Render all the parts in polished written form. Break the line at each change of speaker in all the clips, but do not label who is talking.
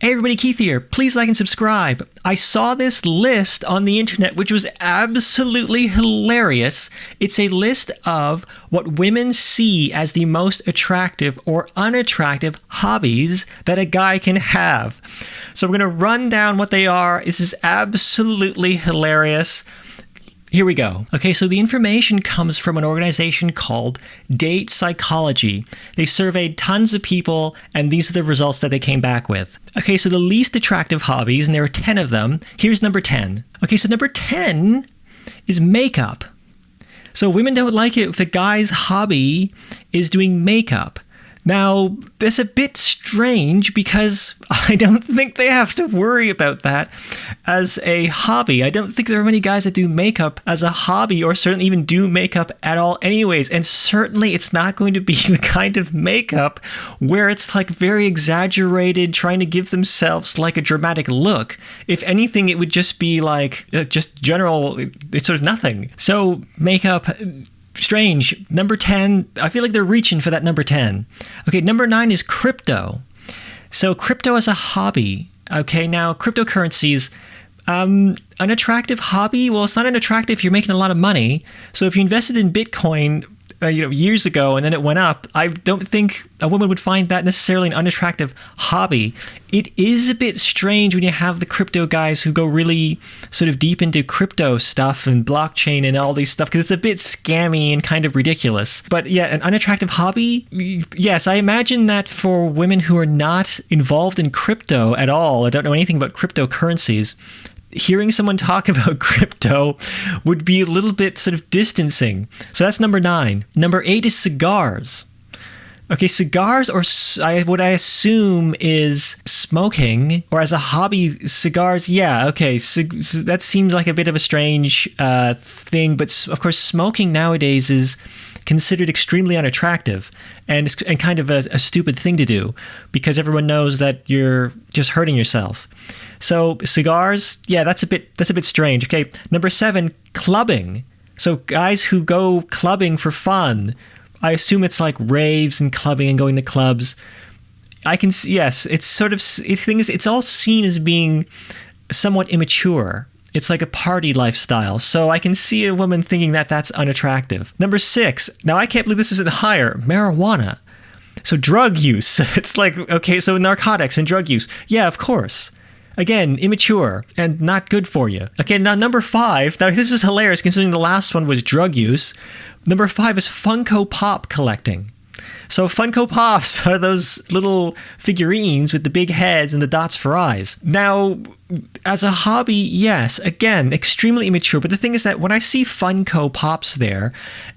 Hey everybody, Keith here. Please like and subscribe. I saw this list on the internet, which was absolutely hilarious. It's a list of what women see as the most attractive or unattractive hobbies that a guy can have. So we're going to run down what they are. This is absolutely hilarious. Here we go. Okay, so the information comes from an organization called Date Psychology. They surveyed tons of people, and these are the results that they came back with. Okay, so the least attractive hobbies, and there are 10 of them. Here's number 10. Okay, so number 10 is makeup. So women don't like it if a guy's hobby is doing makeup. Now, that's a bit strange because I don't think they have to worry about that as a hobby. I don't think there are many guys that do makeup as a hobby or certainly even do makeup at all anyways. And certainly it's not going to be the kind of makeup where it's like very exaggerated, trying to give themselves like a dramatic look. If anything, it would just be like just general, it's sort of nothing. So makeup... strange. Number 10, I feel like they're reaching for that number 10. Okay, number 9 is crypto. So crypto as a hobby. Okay, now cryptocurrencies, an attractive hobby? Well, it's not an attractive if you're making a lot of money. So if you invested in Bitcoin years ago and then it went up, I don't think a woman would find that necessarily an unattractive hobby. It is a bit strange when you have the crypto guys who go really sort of deep into crypto stuff and blockchain and all these stuff because it's a bit scammy and kind of ridiculous. But yeah, an unattractive hobby? Yes, I imagine that for women who are not involved in crypto at all, or don't know anything about cryptocurrencies, hearing someone talk about crypto would be a little bit sort of distancing. So that's number 9. Number 8 is cigars. Okay, cigars, or what I assume is smoking, or as a hobby, cigars, yeah, okay, so that seems like a bit of a strange thing, but of course smoking nowadays is considered extremely unattractive and kind of a stupid thing to do because everyone knows that you're just hurting yourself. So cigars, yeah, that's a bit strange. Okay, number 7, clubbing. So guys who go clubbing for fun, I assume it's like raves and clubbing and going to clubs. I can see, yes, it's sort of, it's all seen as being somewhat immature. It's like a party lifestyle. So I can see a woman thinking that that's unattractive. Number 6, now I can't believe this isn't higher, marijuana. So drug use. It's like, okay, so narcotics and drug use. Yeah, of course. Again, immature and not good for you. Okay, now number 5. Now this is hilarious considering the last one was drug use. Number 5 is Funko Pop collecting. So Funko Pops are those little figurines with the big heads and the dots for eyes. Now, as a hobby, yes, again, extremely immature. But the thing is that when I see Funko Pops there,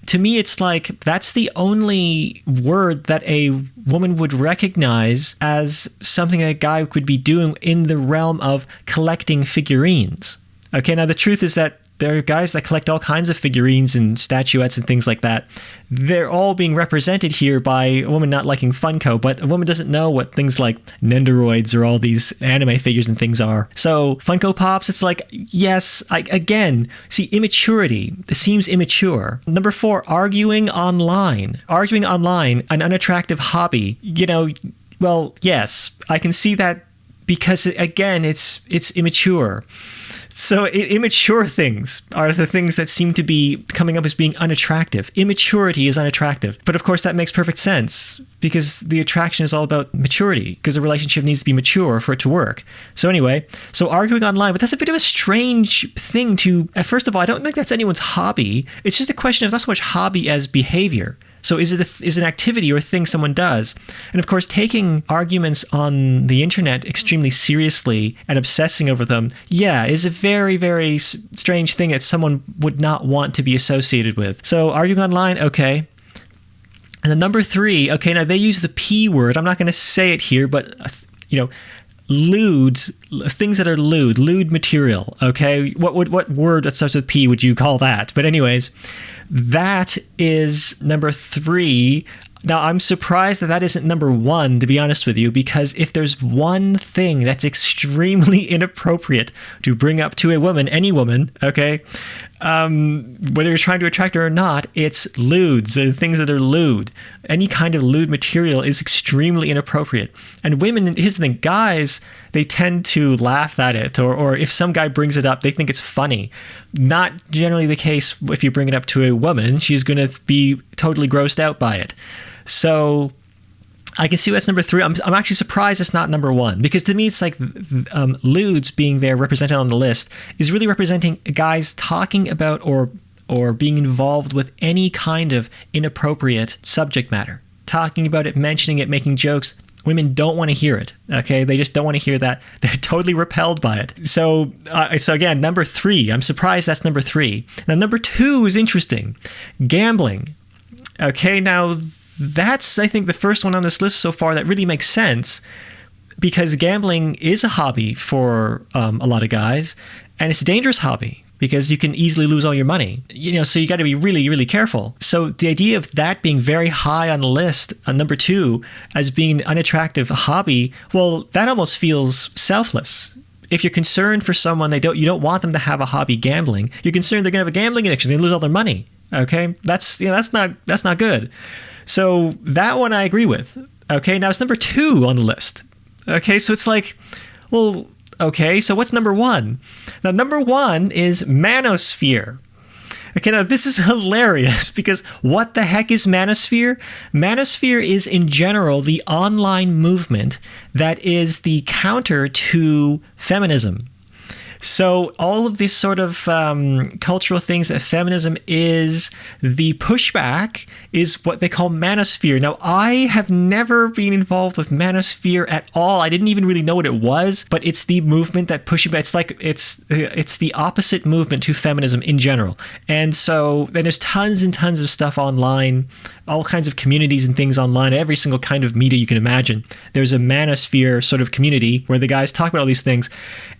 to me it's like that's the only word that a woman would recognize as something that a guy could be doing in the realm of collecting figurines. Okay, now the truth is that there are guys that collect all kinds of figurines and statuettes and things like that. They're all being represented here by a woman not liking Funko, but a woman doesn't know what things like Nendoroids or all these anime figures and things are. So Funko Pops, it's like, yes, again, see, immaturity. It seems immature. Number 4, arguing online. Arguing online, an unattractive hobby. Well, yes, I can see that because, again, it's immature. So immature things are the things that seem to be coming up as being unattractive. Immaturity is unattractive. But of course, that makes perfect sense because the attraction is all about maturity because a relationship needs to be mature for it to work. So anyway, so arguing online, but that's a bit of a strange thing to, first of all, I don't think that's anyone's hobby. It's just a question of not so much hobby as behavior. So is it an activity or a thing someone does? And of course, taking arguments on the internet extremely seriously and obsessing over them, yeah, is a very, very strange thing that someone would not want to be associated with. So arguing online, okay. And then number 3, okay, now they use the P word. I'm not going to say it here, but, lewds, things that are lewd material, okay? What word that starts with P would you call that? But anyways, that is number 3. Now, I'm surprised that that isn't number one, to be honest with you, because if there's one thing that's extremely inappropriate to bring up to a woman, any woman, okay, whether you're trying to attract her or not, it's lewds, things that are lewd. Any kind of lewd material is extremely inappropriate. And women, here's the thing, guys, they tend to laugh at it, or if some guy brings it up, they think it's funny. Not generally the case if you bring it up to a woman. She's going to be totally grossed out by it. So I can see that's number three. I'm actually surprised it's not number one, because to me it's like lewds being there represented on the list is really representing guys talking about or being involved with any kind of inappropriate subject matter, talking about it, mentioning it, making jokes. Women don't want to hear it. Okay, they just don't want to hear that. They're totally repelled by it. So again, number three. I'm surprised that's number three. Now, number two is interesting. Gambling. Okay, now that's, I think, the first one on this list so far that really makes sense, because gambling is a hobby for a lot of guys, and it's a dangerous hobby because you can easily lose all your money. So you got to be really, really careful. So the idea of that being very high on the list, number two, as being an unattractive hobby, well, that almost feels selfless. If you're concerned for someone, you don't want them to have a hobby gambling. You're concerned they're going to have a gambling addiction, they lose all their money. Okay, that's not good. So that one I agree with. Okay, now it's number two on the list. Okay, so it's like, well, okay, so what's number one? Now, number one is manosphere. Okay, now this is hilarious, because what the heck is manosphere? Manosphere is, in general, the online movement that is the counter to feminism. So all of these sort of cultural things that feminism is, the pushback is what they call manosphere. Now, I have never been involved with manosphere at all. I didn't even really know what it was, but it's the movement that pushes back. It's like it's the opposite movement to feminism in general. And so then there's tons and tons of stuff online, all kinds of communities and things online, every single kind of media you can imagine. There's a manosphere sort of community where the guys talk about all these things,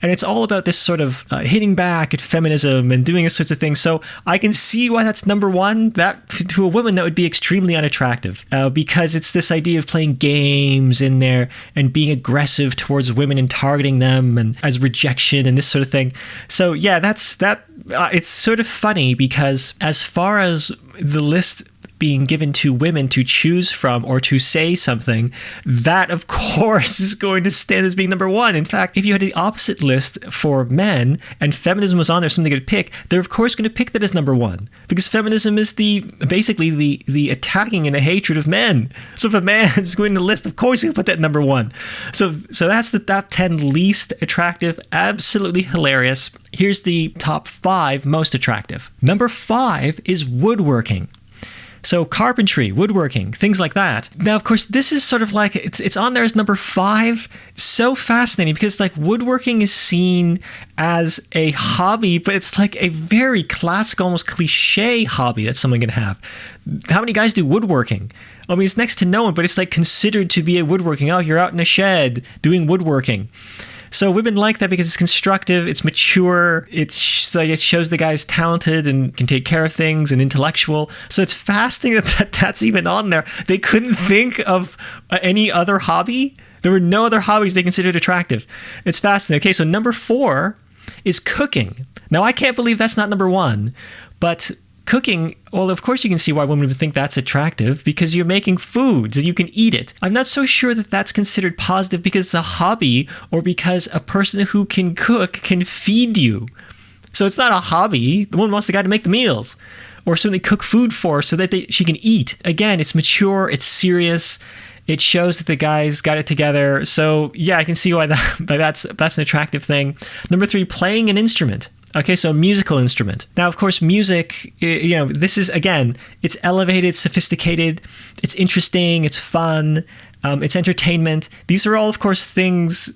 and it's all about this sort of hitting back at feminism and doing these sorts of things. So I can see why that's number one. That, to a woman, that would be extremely unattractive, because it's this idea of playing games in there and being aggressive towards women and targeting them and as rejection and this sort of thing. So yeah, it's sort of funny, because as far as the list being given to women to choose from or to say something, that of course is going to stand as being number one. In fact, if you had the opposite list for men and feminism was on there, something they could pick, they're of course going to pick that as number one, because feminism is basically the attacking and the hatred of men. So if a man is going to the list, of course he's going to put that number one. So that's the top 10 least attractive. Absolutely hilarious. Here's the top 5 most attractive. Number 5 is woodworking. So carpentry, woodworking, things like that. Now, of course, this is sort of like, it's on there as number 5. It's so fascinating, because like woodworking is seen as a hobby, but it's like a very classic, almost cliche hobby that someone can have. How many guys do woodworking? I mean, it's next to no one, but it's like considered to be a woodworking. Oh, you're out in a shed doing woodworking. So women like that because it's constructive, it's mature, it's like it shows the guy's talented and can take care of things and intellectual. So it's fascinating that's even on there. They couldn't think of any other hobby. There were no other hobbies they considered attractive. It's fascinating. Okay, so number 4 is cooking. Now, I can't believe that's not number 1, but cooking, well, of course you can see why women would think that's attractive, because you're making food, so you can eat it. I'm not so sure that that's considered positive because it's a hobby, or because a person who can cook can feed you. So it's not a hobby. The woman wants the guy to make the meals, or certainly cook food for her so that she can eat. Again, it's mature, it's serious. It shows that the guy's got it together. So yeah, I can see why that's an attractive thing. Number 3, playing an instrument. Okay, so musical instrument. Now, of course, music, this is, again, it's elevated, sophisticated, it's interesting, it's fun, it's entertainment. These are all, of course, things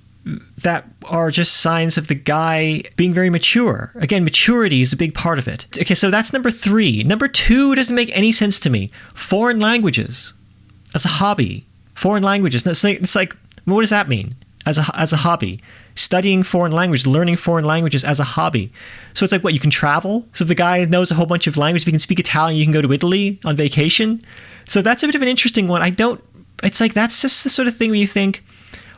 that are just signs of the guy being very mature. Again, maturity is a big part of it. Okay, so that's number 3. Number 2 doesn't make any sense to me. Foreign languages as a hobby. Foreign languages. It's like, what does that mean? as a hobby. Studying foreign language, learning foreign languages as a hobby. So it's like, what, you can travel? So if the guy knows a whole bunch of languages, if he can speak Italian, you can go to Italy on vacation. So that's a bit of an interesting one. It's like, that's just the sort of thing where you think,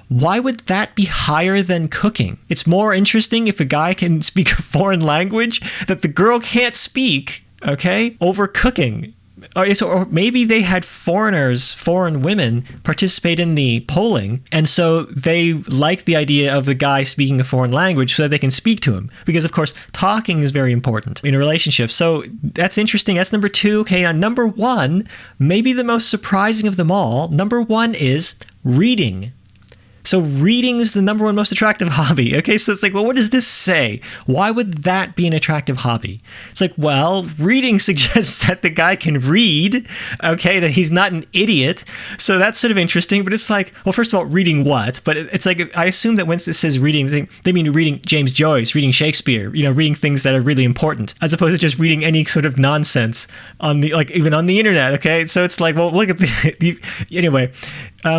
why would that be higher than cooking? It's more interesting if a guy can speak a foreign language that the girl can't speak, okay, over cooking. Or maybe they had foreign women participate in the polling, and so they like the idea of the guy speaking a foreign language so that they can speak to him. Because, of course, talking is very important in a relationship. So that's interesting. That's number 2. Okay, now number 1, maybe the most surprising of them all. Number 1 is reading. So reading is the number 1 most attractive hobby. Okay, so it's like, well, what does this say? Why would that be an attractive hobby? It's like, well, reading suggests that the guy can read, okay, that he's not an idiot. So that's sort of interesting, but it's like, well, first of all, reading what? But it's like, I assume that when it says reading, they mean reading James Joyce, reading Shakespeare, reading things that are really important, as opposed to just reading any sort of nonsense on the, like, even on the internet, okay? So it's like, well, look at anyway,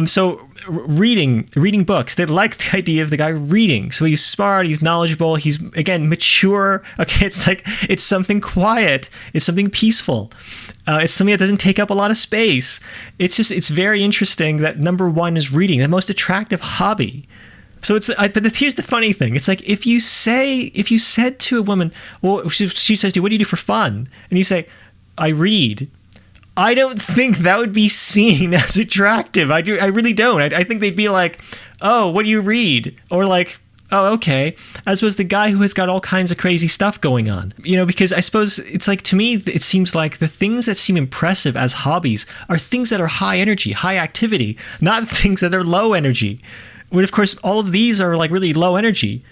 so reading books. They like the idea of the guy reading. So he's smart, he's knowledgeable, he's, again, mature. Okay, it's like, it's something quiet, it's something peaceful. It's something that doesn't take up a lot of space. It's very interesting that number 1 is reading, the most attractive hobby. So but here's the funny thing. It's like, if you said to a woman, well, she says to you, what do you do for fun? And you say, I read. I don't think that would be seen as attractive. I really don't. I think they'd be like, oh, what do you read? Or like, oh, okay. As was the guy who has got all kinds of crazy stuff going on. Because I suppose it's like, to me, it seems like the things that seem impressive as hobbies are things that are high energy, high activity, not things that are low energy. When, of course, all of these are like really low energy.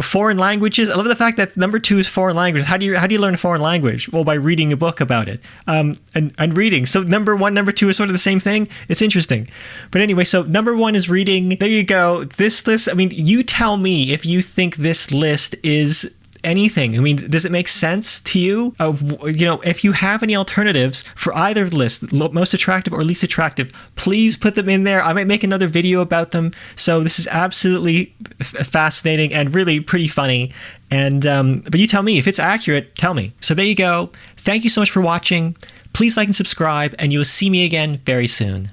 Foreign languages. I love the fact that number 2 is foreign languages. How do you learn a foreign language? Well, by reading a book about it, and reading. So number 1, number 2 is sort of the same thing. It's interesting, but anyway. So number 1 is reading. There you go. This list. I mean, you tell me if you think this list is anything. I mean, does it make sense to you? If you have any alternatives for either list, most attractive or least attractive, please put them in there. I might make another video about them. So this is absolutely fascinating and really pretty funny. And but you tell me if it's accurate. Tell me. So there you go. Thank you so much for watching. Please like and subscribe, and you will see me again very soon.